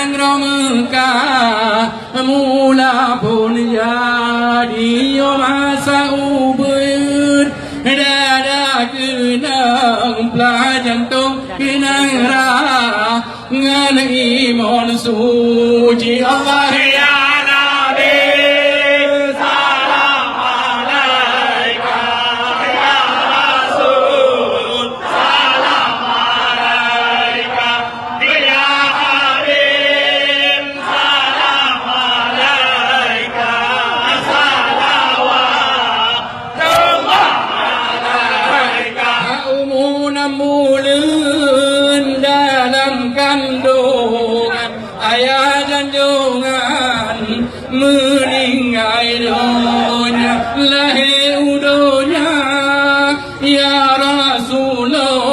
muka mula pun jadi masa ubur dada kenang pelajan tu kenang rah ngan iman suci Allah ya Nabi salam alaika ya Rasul salam alaika ya Habib salam alaika salawatullah alaika umuna mulun dalam kandungan ayah dan jungan meninggal dunia lahir dunia ya Rasulullah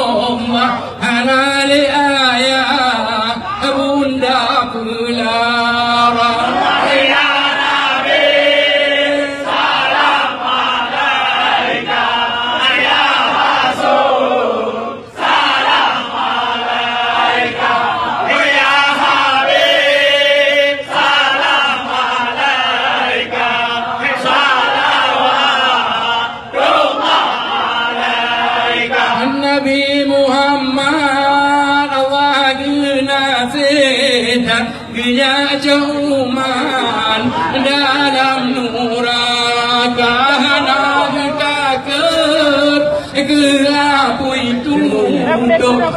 halali ayah bunda pulara ya Nabi salam alaika ya Rasul salam alaika ya Habib salam alaika salawatullah alaika Nabi Muhammad Allah genasihat gaya cuman dalam nuraka hendak takut gelapui tunduk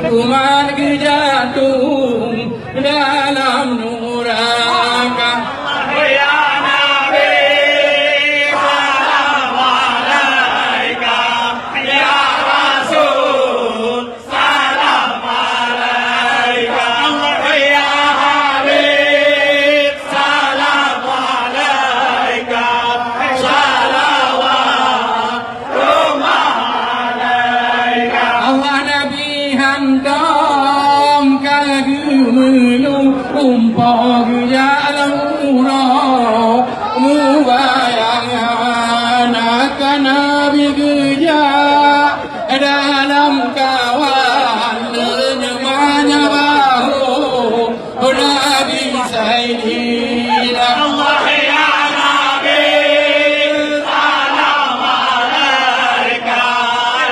kuman kejatung dalam nuraka ya Nabi salam alaika ya Rasul salam alaika ya Habib salam alaika salawatullah alaika Allah Nabi handam kagumulu umpah jalan murah mubayang akan Nabi geja dalam kawan lenyamanya bahu Nabi Sayyidina Allah ya Nabi salam alaika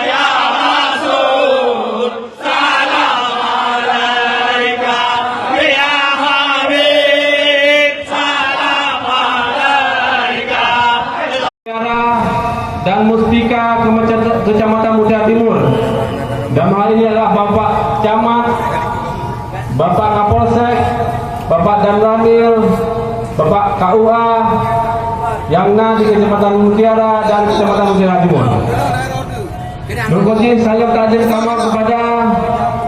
ya Rasul salam alaika ya Habib salam alaika dan Mustika Kecamatan Mutia Timur. Dalam hal ini adalah Bapak Camat, Bapak Kapolsek, Bapak Danramil, Bapak KUA yang di Kecamatan Mutiara dan Kecamatan Mutiara Timur. Berikutnya saya takdim kamar kepada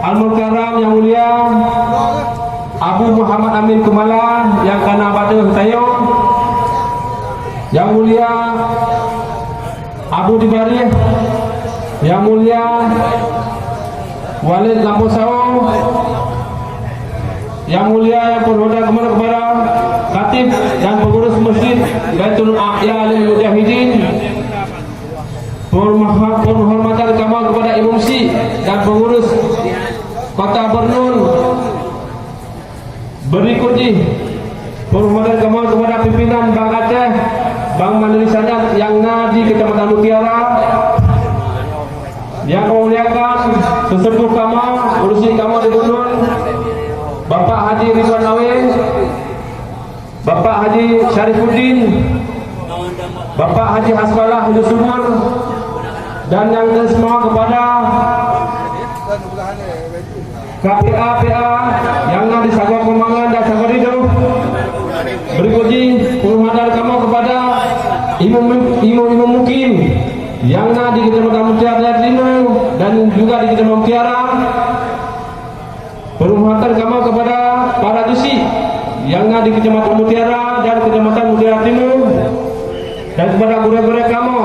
Al-Mukarram yang mulia Abu Muhammad Amin Kumala yang kena pada Tayong, yang mulia Abu Dibarih, yang mulia Walid Lampu Saung, yang mulia yang berhoda kepada Khatib dan pengurus masjid Baitul A'ya Lil Mujahidin, penghormatan kamal kepada Imam Si dan pengurus Kota Bernun. Berikutnya penghormatan kamal kepada pimpinan Bank Aceh, Bank Mandiri Sadat yang di Kecamatan Mutiara, yang memuliakan sesepuh kamal, urusi kamal di Bernun, Bapak Haji Ridwan Nawin, Bapak Haji Syarifuddin, Bapak Haji Hasbalah Hidup Sumur, dan yang semua kepada KPA yang di Sagor Kemangan dan Sagor Hidup. Berikutnya penghormatan kamu kepada Imam Mukim yang di Kecamatan Mutiara Timur dan juga di Kecamatan Mutiara. Penghormatan kamu kepada para dusi yang di Kecamatan Mutiara dan Kecamatan Mutiara Timur, dan kepada guru-guru kamu